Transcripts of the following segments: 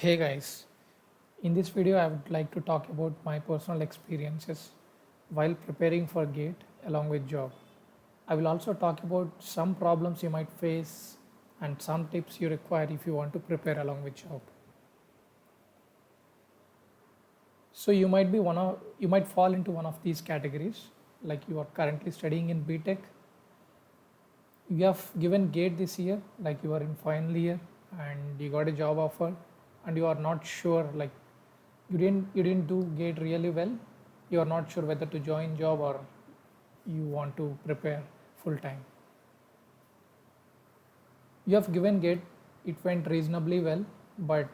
Hey guys, in this video I would like to talk about my personal experiences while preparing for GATE along with job. I will also talk about some problems you might face and some tips you require if you want to prepare along with job. So you might fall into one of these categories, like you are currently studying in BTech, you have given GATE this year, like you are in final year and you got a job offer and you are not sure, like you didn't do GATE really well. You are not sure whether to join job or you want to prepare full time. You have given GATE, it went reasonably well, but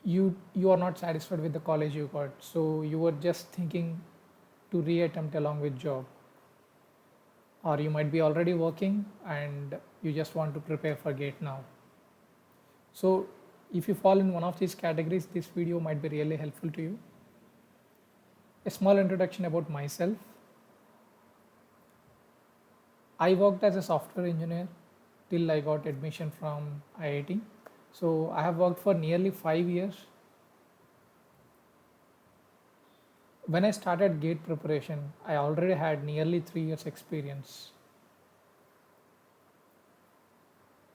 you are not satisfied with the college you got, so you were just thinking to reattempt along with job, or you might be already working and you just want to prepare for GATE now. So if you fall in one of these categories, this video might be really helpful to you. A small introduction about myself. I worked as a software engineer till I got admission from IIT. So I have worked for nearly 5 years. When I started GATE preparation, I already had nearly 3 years experience.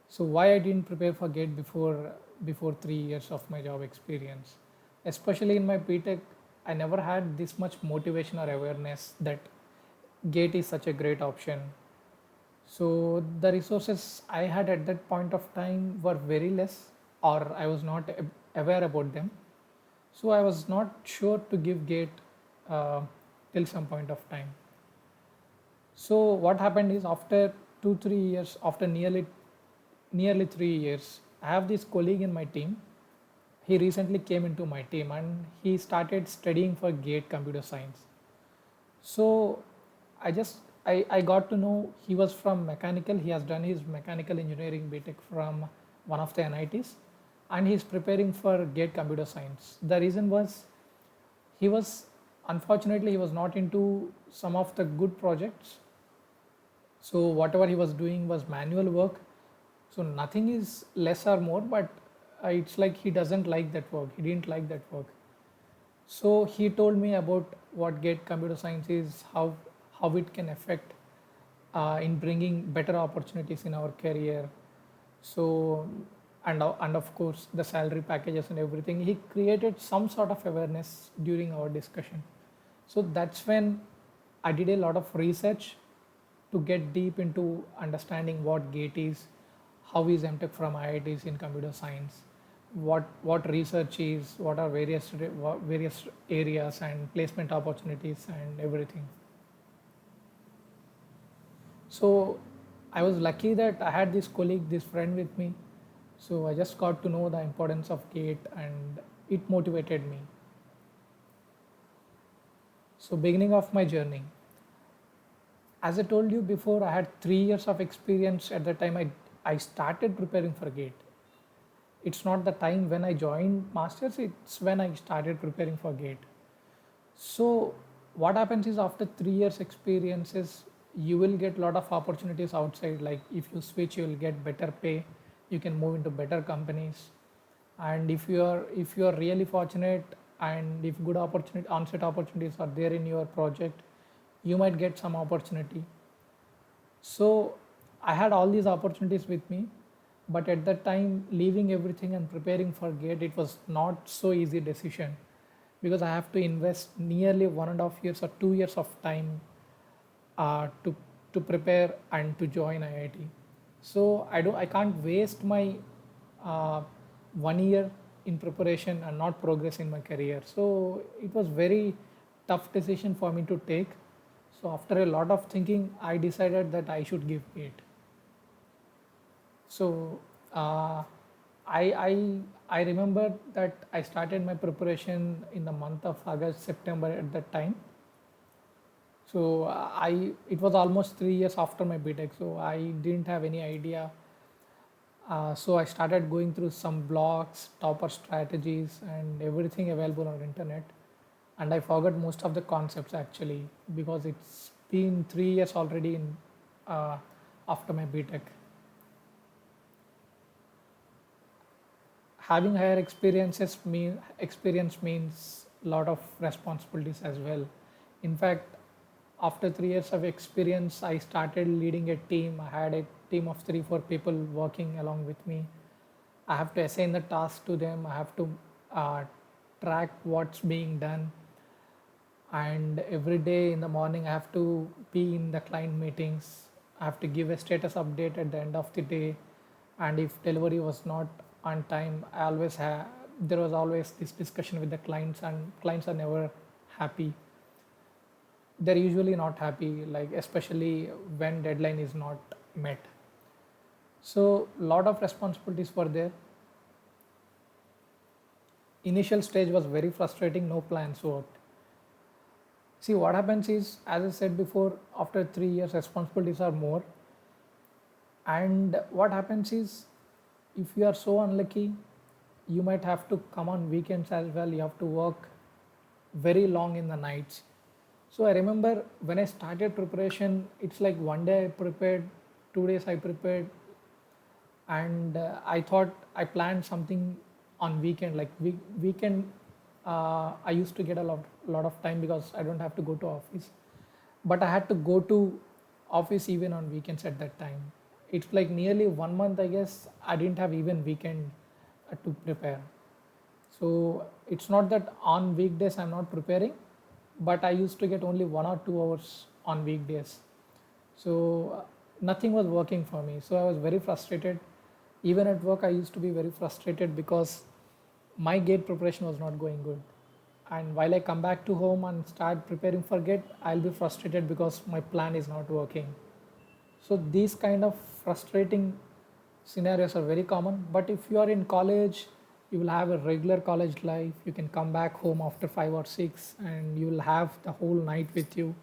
So why I didn't prepare for GATE before 3 years of my job experience? Especially in my BTech, I never had this much motivation or awareness that GATE is such a great option. So the resources I had at that point of time were very less, or I was not aware about them. So I was not sure to give GATE uh, till some point of time. So what happened is after 2 3 years, after nearly 3 years, I have this colleague in my team. He recently came into my team and he started studying for GATE computer science. So I got to know he was from mechanical. He has done his mechanical engineering BTech from one of the NITs and he's preparing for GATE computer science. The reason was he was unfortunately he was not into some of the good projects. So whatever he was doing was manual work. So nothing is less or more, but it's like he doesn't like that work. He didn't like that work. So he told me about what GATE computer science is, how it can affect in bringing better opportunities in our career. So and of course the salary packages and everything. He created some sort of awareness during our discussion. So that's when I did a lot of research to get deep into understanding what GATE is, how is MTech from IITs in computer science, what research is, what are various areas and placement opportunities and everything. So I was lucky that I had this colleague, this friend with me. So I just got to know the importance of GATE and it motivated me. So beginning of my journey, as I told you before, I had 3 years of experience at the time I started preparing for GATE. It's not the time when I joined masters, it's when I started preparing for GATE. So what happens is after 3 years experiences, you will get a lot of opportunities outside. Like if you switch, you will get better pay, you can move into better companies. And if you are really fortunate and if good opportunity onset opportunities are there in your project, you might get some opportunity. So I had all these opportunities with me, but at that time, leaving everything and preparing for GATE, it was not so easy decision because I have to invest nearly 1.5 years or 2 years of time uh, to to prepare and to join IIT. So I can't waste my uh, 1 year in preparation and not progress in my career. So it was very tough decision for me to take. So after a lot of thinking, I decided that I should give GATE. So uh, I, I I remember that I started my preparation in the month of August, September at that time. So I it was almost 3 years after my BTech, so I didn't have any idea. So I started going through some blogs, topper strategies, and everything available on internet. And I forgot most of the concepts actually because it's been 3 years already in uh, after my BTech. having higher experience means a lot of responsibilities as well. In fact, after 3 years of experience, I started leading a team. I had a team of 3 4 people working along with me. I have to assign the task to them. I have to uh, track what's being done, and every day in the morning I have to be in the client meetings. I have to give a status update at the end of the day, and if delivery was not on time, I always have there was always this discussion with the clients, and clients are never happy. They're usually not happy, like especially when deadline is not met. So lot of responsibilities were there. Initial stage was very frustrating, no plans worked. See, what happens is, as I said before, after 3 years responsibilities are more. And what happens is, if you are so unlucky, you might have to come on weekends as well. You have to work very long in the nights. So I remember when I started preparation, it's like one day I prepared, 2 days I prepared, and I thought I planned something on weekend. Like weekend, I used to get a lot of time because I don't have to go to office. But I had to go to office even on weekends at that time. It's like nearly 1 month, I guess. I didn't have even weekend to prepare. So it's not that on weekdays I'm not preparing, but I used to get only 1 or 2 hours on weekdays. So nothing was working for me. So I was very frustrated. Even at work, I used to be very frustrated because my gate preparation was not going good. And while I come back to home and start preparing for gate, I'll be frustrated because my plan is not working. So these kind of frustrating scenarios are very common. But if you are in college, you will have a regular college life. You can come back home after 5 or 6, and you will have the whole night with you.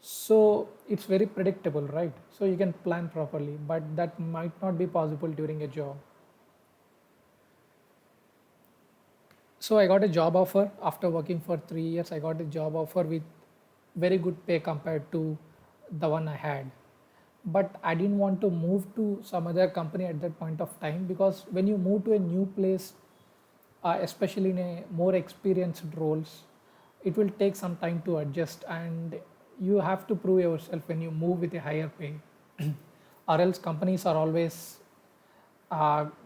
So it's very predictable, right? So you can plan properly, but that might not be possible during a job. So I got a job offer after working for 3 years. I got a job offer with very good pay compared to the one I had. But I didn't want to move to some other company at that point of time, because when you move to a new place, especially in a more experienced roles, it will take some time to adjust, and you have to prove yourself when you move with a higher pay. Or else companies are always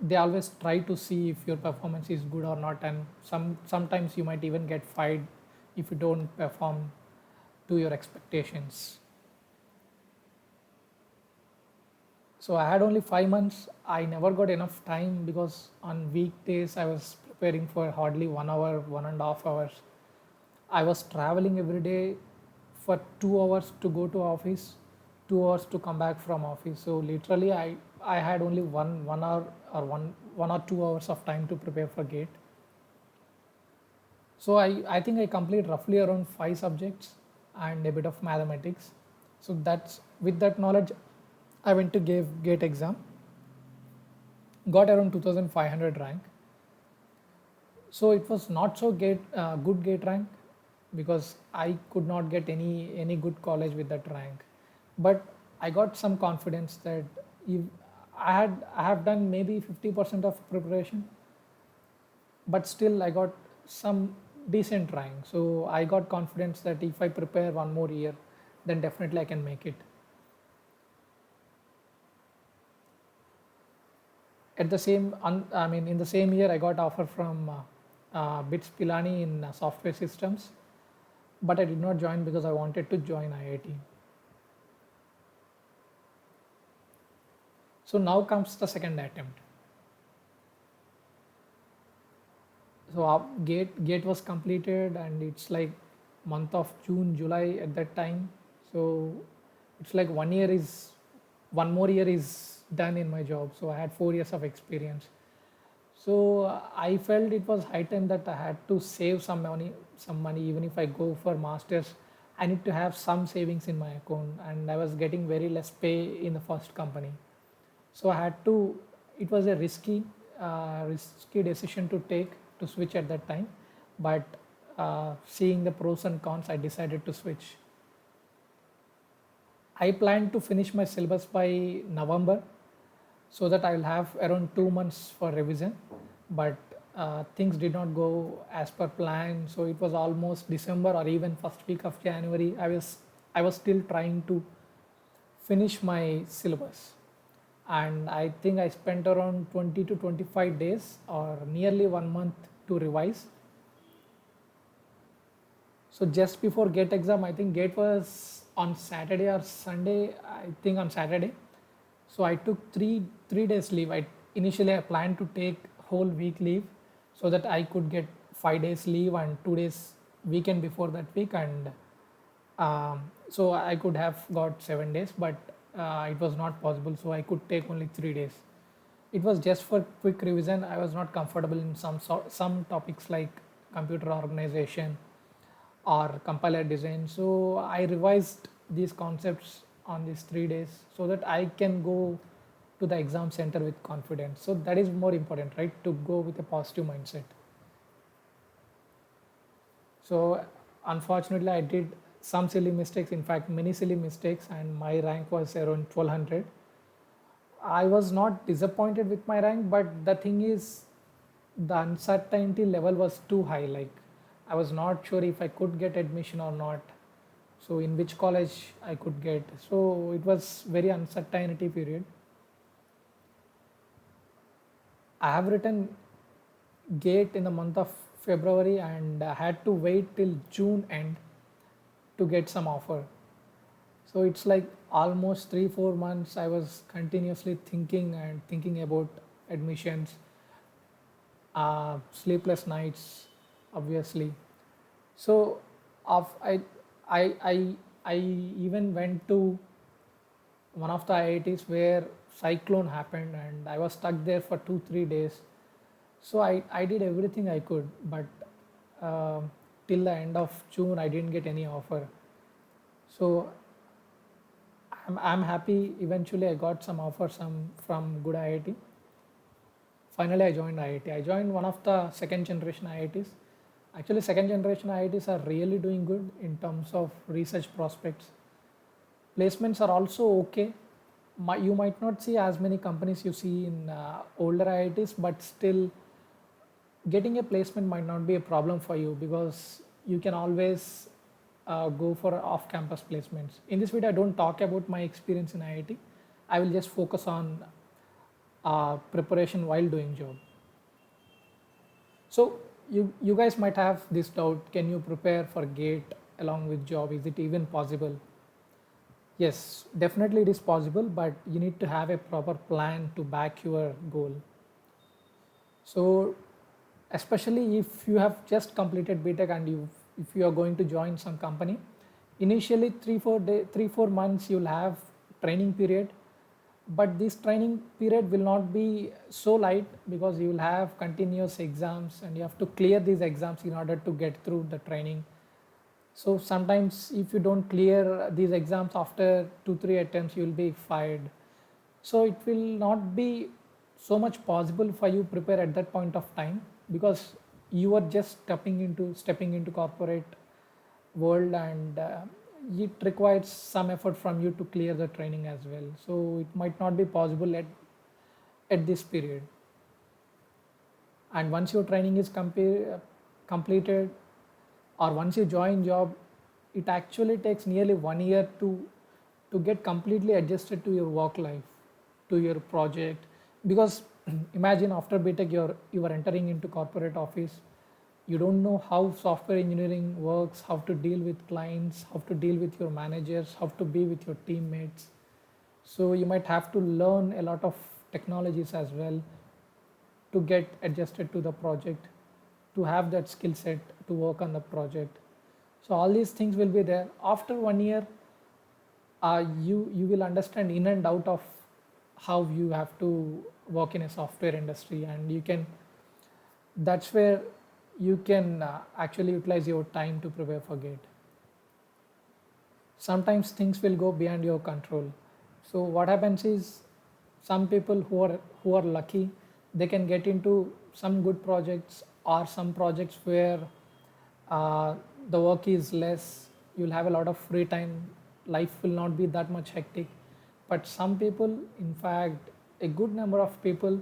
they always try to see if your performance is good or not, and sometimes you might even get fired if you don't perform to your expectations. So I had only 5 months. I never got enough time because on weekdays I was preparing for hardly 1 hour, 1.5 hours. I was traveling every day for 2 hours to go to office, 2 hours to come back from office. So literally, I had only one hour or one or 2 hours of time to prepare for gate. So I think I complete roughly around 5 subjects and a bit of mathematics. So that's with that knowledge, I went to give gate exam, got around 2500 rank. So it was not so good gate rank, because I could not get any good college with that rank. But I got some confidence that if I have done maybe 50% of preparation, but still I got some decent rank. So I got confidence that if I prepare one more year, then definitely I can make it. At the same, I mean, in the same year, I got offer from BITS Pilani in software systems, but I did not join because I wanted to join IIT. So now comes the second attempt. So gate was completed, and it's like month of June, July at that time. So it's like 1 year is one more year is done in my job. So I had 4 years of experience. So I felt it was high time that I had to save some money. Even if I go for masters, I need to have some savings in my account, and I was getting very less pay in the first company. So I had to. It was a risky decision to take, to switch at that time, but seeing the pros and cons, I decided to switch. I plan to finish my syllabus by November, so that I will have around 2 months for revision. but things did not go as per plan. So it was almost December or even first week of January. I was still trying to finish my syllabus, and I think I spent around 20 to 25 days or nearly 1 month to revise. So just before gate exam, I think gate was on Saturday or Sunday. I think on Saturday. So I took three days leave. I planned to take whole week leave so that I could get 5 days leave and 2 days weekend before that week, and so I could have got 7 days, but it was not possible. So I could take only 3 days. It was just for quick revision. I was not comfortable in some topics like computer organization or compiler design. So I revised these concepts on these 3 days so that I can go to the exam center with confidence. So that is more important, right? To go with a positive mindset. So unfortunately, I did some silly mistakes, in fact, many silly mistakes, and my rank was around 1200. I was not disappointed with my rank, but the thing is, the uncertainty level was too high. Like, I was not sure if I could get admission or not. So, in which college I could get. So, it was very uncertainty period. I have written GATE in the month of February, and I had to wait till June end to get some offer. So it's like almost 3 4 months I was continuously thinking and thinking about admissions, sleepless nights, obviously. So of I I I even went to one of the IITs where cyclone happened, and I was stuck there for 2 3 days. So I did everything I could, but till the end of June I didn't get any offer. So I'm happy. Eventually, I got some offers from good IIT. Finally, I joined IIT. I joined one of the second generation IITs. Actually, second generation IITs are really doing good in terms of research prospects. Placements are also okay. You might not see as many companies you see in older IITs, but still, getting a placement might not be a problem for you because you can always go for off-campus placements. In this video, I don't talk about my experience in IIT. I will just focus on preparation while doing job. So you guys might have this doubt: can you prepare for GATE along with job? Is it even possible? Yes, definitely it is possible, but you need to have a proper plan to back your goal. So especially if you have just completed BTech and if you are going to join some company, initially 3 4 months you'll have training period, but this training period will not be so light because you will have continuous exams and you have to clear these exams in order to get through the training. So sometimes if you don't clear these exams after 2 3 attempts, you will be fired. So it will not be so much possible for you prepare at that point of time because you are just stepping into corporate world, and it requires some effort from you to clear the training as well. So it might not be possible at this period. And once your training is completed, or once you join job, it actually takes nearly 1 year to get completely adjusted to your work life, to your project. Because imagine after BTech you are entering into corporate office. You don't know how software engineering works, how to deal with clients, how to deal with your managers, how to be with your teammates. So you might have to learn a lot of technologies as well to get adjusted to the project, to have that skill set to work on the project. So all these things will be there. After 1 year, you will understand in and out of how you have to work in a software industry, and that's where you can actually utilize your time to prepare for GATE. Sometimes things will go beyond your control. So what happens is, some people who are lucky, they can get into some good projects or some projects where uh, the work is less. You'll have a lot of free time. Life will not be that much hectic. But some people, in fact, a good number of people,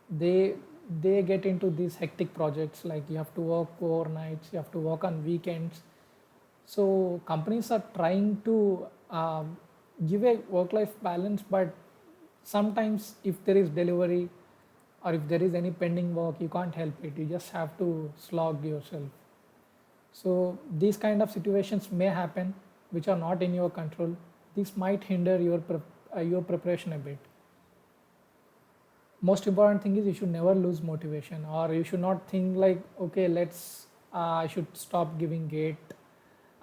they they get into these hectic projects, like you have to work overnights, you have to work on weekends. So companies are trying to give a work-life balance, but sometimes if there is delivery or if there is any pending work, you can't help it. You just have to slog yourself. So these kind of situations may happen, which are not in your control. This might hinder your preparation a bit. Most important thing is you should never lose motivation, or you should not think like, okay, let's I should stop giving gate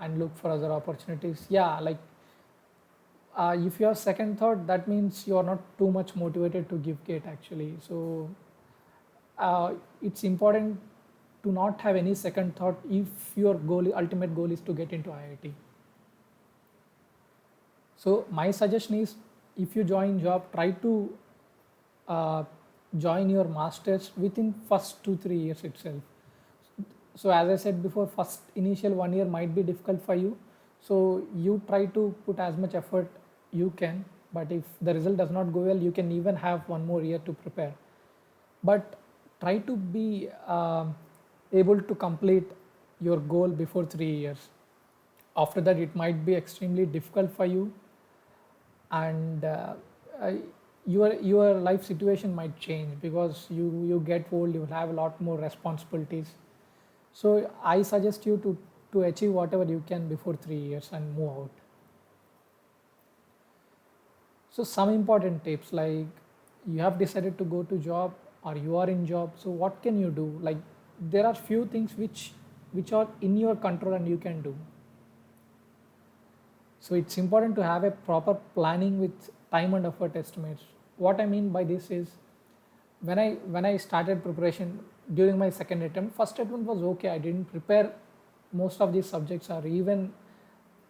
and look for other opportunities. Yeah, like if you have second thought, that means you are not too much motivated to give gate actually. So uh, it's important to not have any second thought if your ultimate goal is to get into IIT. So my suggestion is, if you join job, try to uh, join your masters within first 2 3 years itself. So as I said before, first initial 1 year might be difficult for you. So you try to put as much effort you can. But if the result does not go well, you can even have 1 more year to prepare. But try to be able to complete your goal before 3 years. After that, it might be extremely difficult for you, and uh, your life situation might change because you get old, you will have a lot more responsibilities. So I suggest you to achieve whatever you can before 3 years and move out. So some important tips, like you have decided to go to job or you are in job, so what can you do? Like there are few things which are in your control and you can do. So it's important to have a proper planning with time and effort estimates. What I mean by this is, when I started preparation during my second attempt, first attempt was okay. I didn't prepare most of these subjects, or even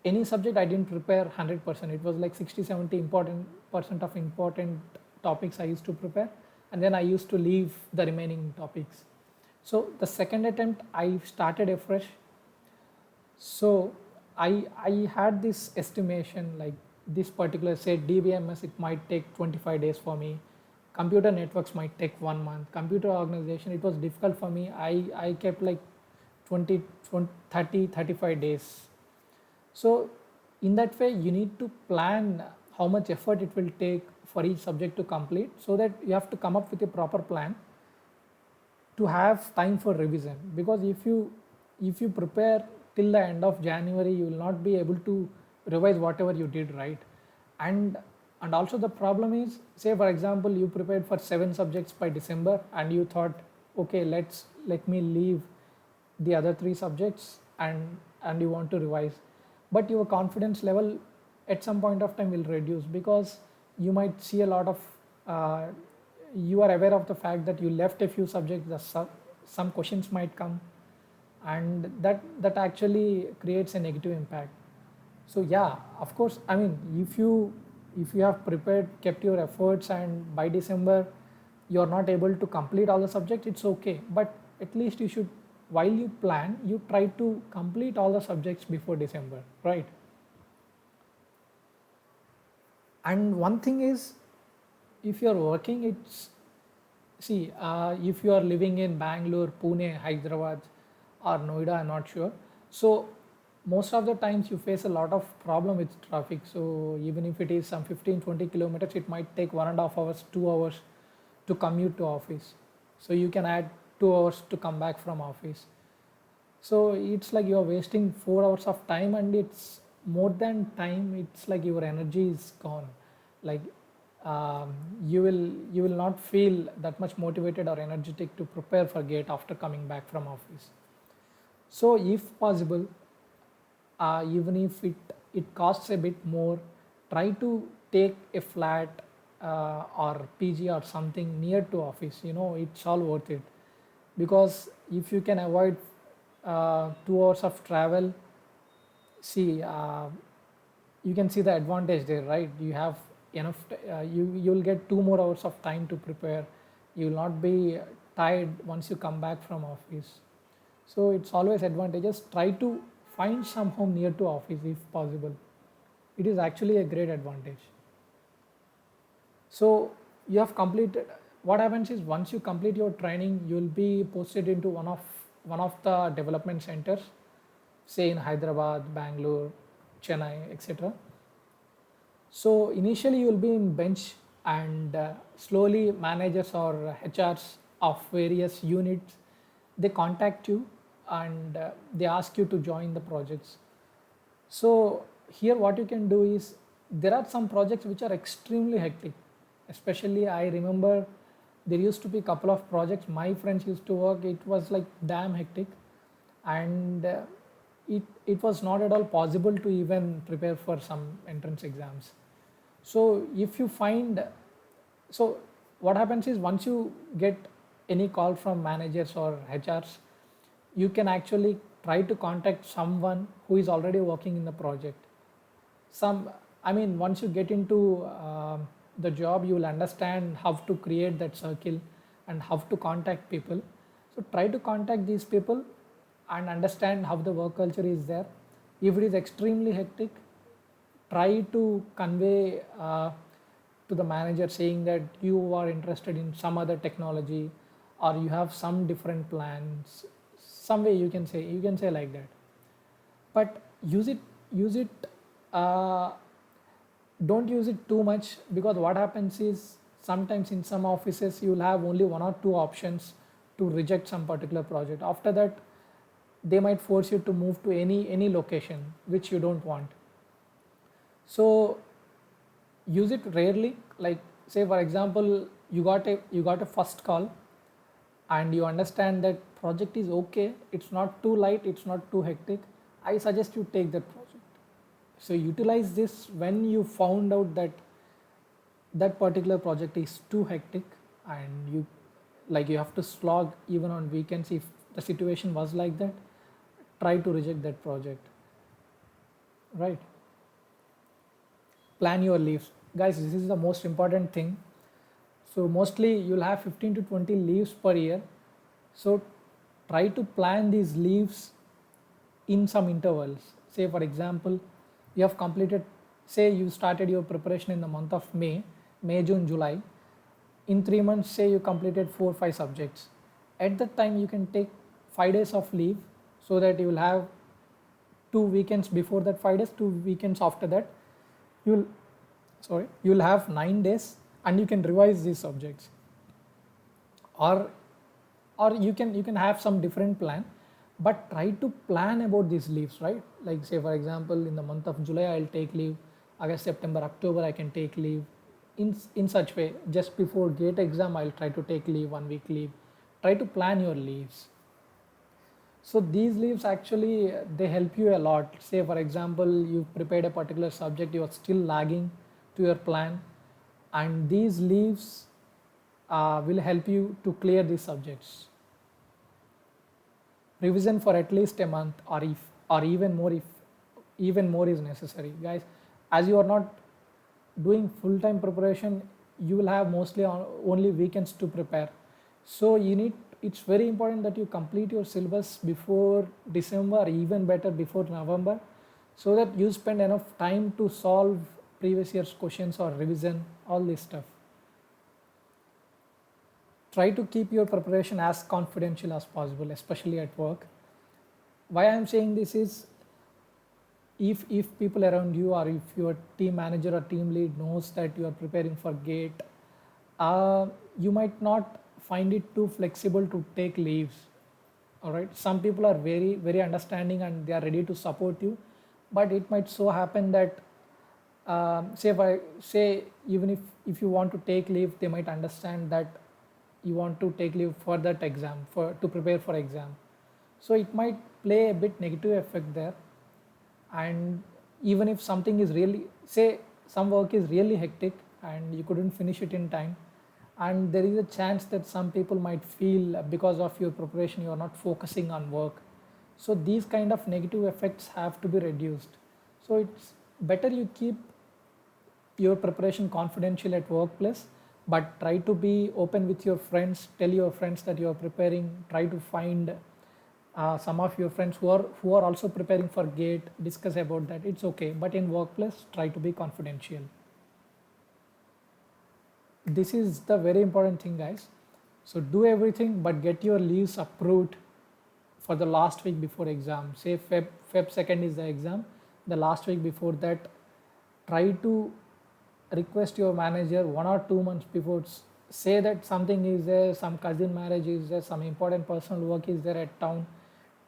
any subject I didn't prepare 100%. It was like 60 70 important percent of important topics I used to prepare, and then I used to leave the remaining topics. So the second attempt I started afresh. So I had this estimation, like this particular, say DBMS, it might take 25 days for me. Computer networks might take 1 month. Computer organization, it was difficult for me. I kept like 20 30 35 days. So in that way, you need to plan how much effort it will take for each subject to complete, so that you have to come up with a proper plan to have time for revision. Because if you prepare till the end of January, you will not be able to revise whatever you did, right? And and also the problem is, say for example, you prepared for 7 subjects by December and you thought, okay, let me leave the other 3 subjects, and you want to revise. But your confidence level at some point of time will reduce, because you might see a lot of uh, you are aware of the fact that you left a few subjects, some questions might come, and that actually creates a negative impact. So yeah, of course, I mean, if you have prepared, kept your efforts, and by December you're not able to complete all the subjects, it's okay. But at least you should, while you plan, you try to complete all the subjects before December, right? And one thing is, if you're working, it's, see, if you are living in Bangalore, Pune, Hyderabad, or Noida, I'm not sure. So most of the times you face a lot of problem with traffic. So even if it is some 15 20 kilometers, it might take 1.5 hours, 2 hours to commute to office. So you can add 2 hours to come back from office. So it's like you're wasting 4 hours of time, and it's more than time. It's like your energy is gone. Like um, you will not feel that much motivated or energetic to prepare for gate after coming back from office. So if possible, even if it costs a bit more, try to take a flat or PG or something near to office. It's all worth it, because if you can avoid 2 hours of travel, see, you can see the advantage there, right? You have enough you'll get 2 more hours of time to prepare. You will not be tired once you come back from office. So it's always advantageous. Try to find some home near to office if possible. It is actually a great advantage. So you have completed what happens is once you complete your training, you'll be posted into one of the development centers, say in Hyderabad, Bangalore, Chennai, etc. So initially you will be in bench, and slowly managers or HRs of various units, they contact you, and they ask you to join the projects. So here what you can do is, there are some projects which are extremely hectic. Especially I remember there used to be a couple of projects my friends used to work. It was like damn hectic, and it was not at all possible to even prepare for some entrance exams. So if you find, so what happens is, once you get any call from managers or HRs, you can actually try to contact someone who is already working in the project. Some, I mean, once you get into the job, you will understand how to create that circle and how to contact people. So try to contact these people and understand how the work culture is there. If it is extremely hectic, try to convey to the manager saying that you are interested in some other technology, or you have some different plans. Some way you can say like that. But use it uh, don't use it too much, because what happens is, sometimes in some offices you will have only one or two options to reject some particular project. After that, they might force you to move to any location which you don't want. So use it rarely. Like, say for example, you got a first call, and you understand that project is okay, it's not too light, it's not too hectic, I suggest you take that project. So utilize this when you found out that that particular project is too hectic, and you have to slog even on weekends. If the situation was like that, try to reject that project, right? Plan your leaves, guys. This is the most important thing. So mostly you'll have 15 to 20 leaves per year. So try to plan these leaves in some intervals. Say for example, you have completed, say you started your preparation in the month of May, June, July. In 3 months, say you completed 4 5 subjects. At that time, you can take 5 days of leave, so that you will have 2 weekends before that 5 days, 2 weekends after that. You'll you'll have 9 days, and you can revise these subjects. Or or you can have some different plan, but try to plan about these leaves, right? Like, say for example, in the month of July I'll take leave, August, September, October I can take leave. In such way, just before gate exam I'll try to take leave, 1 week leave. Try to plan your leaves. So these leaves actually, they help you a lot. Say for example, you prepared a particular subject, you are still lagging to your plan, and these leaves will help you to clear these subjects. Revision for at least a month, or even more, if even more is necessary, guys. As you are not doing full time preparation, you will have mostly only weekends to prepare. So it's very important that you complete your syllabus before December, or even better before November, so that you spend enough time to solve previous year's questions or revision, all this stuff. Try to keep your preparation as confidential as possible, especially at work. Why I'm saying this is, if people around you, or if your team manager or team lead knows that you are preparing for gate, you might not find it too flexible to take leaves. All right, some people are very very understanding, and they are ready to support you. But it might so happen that, say if I say, even if you want to take leave, they might understand that you want to take leave for that exam, for to prepare for exam. So it might play a bit negative effect there. And even if something is really, say some work is really hectic and you couldn't finish it in time, and there is a chance that some people might feel, because of your preparation you are not focusing on work. So these kind of negative effects have to be reduced. So it's better you keep your preparation confidential at workplace, but try to be open with your friends. Tell your friends that you are preparing. Try to find some of your friends who are also preparing for gate. Discuss about that, it's okay. But in workplace, try to be confidential. this is the very important thing, guys. So do everything, but get your leaves approved for the last week before exam. Say Feb 2nd is the exam. The last week before that, try to request your manager 1 or 2 months before. Say that something is there, some cousin marriage is there, some important personal work is there at town.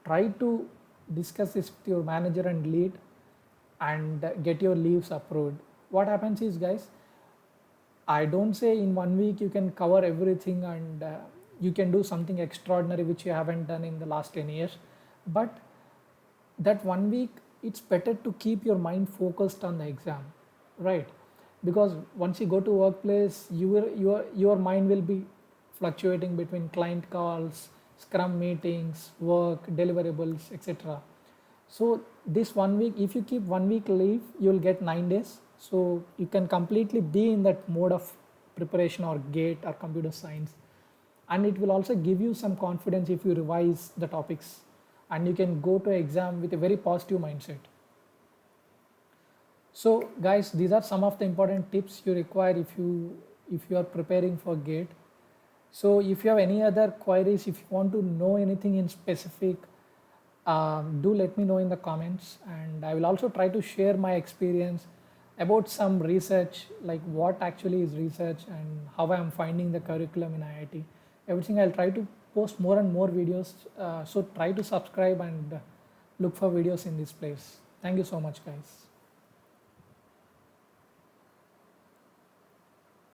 Try to discuss this with your manager and lead, and get your leaves approved. What happens is, guys, I don't say in 1 week you can cover everything and you can do something extraordinary which you haven't done in the last 10 years. But that 1 week, it's better to keep your mind focused on the exam, right? Because once you go to workplace, your mind will be fluctuating between client calls, scrum meetings, work, deliverables, etc. So this 1 week, if you keep 1 week leave, you'll get 9 days. So you can completely be in that mode of preparation or gate or computer science. And it will also give you some confidence if you revise the topics, and you can go to exam with a very positive mindset. So guys, these are some of the important tips you require if you are preparing for gate. So if you have any other queries, if you want to know anything in specific, do let me know in the comments, and I will also try to share my experience about some research, like what actually is research and how I am finding the curriculum in IIT. Everything I'll try to post more and more videos. So try to subscribe and look for videos in this place. Thank you so much, guys.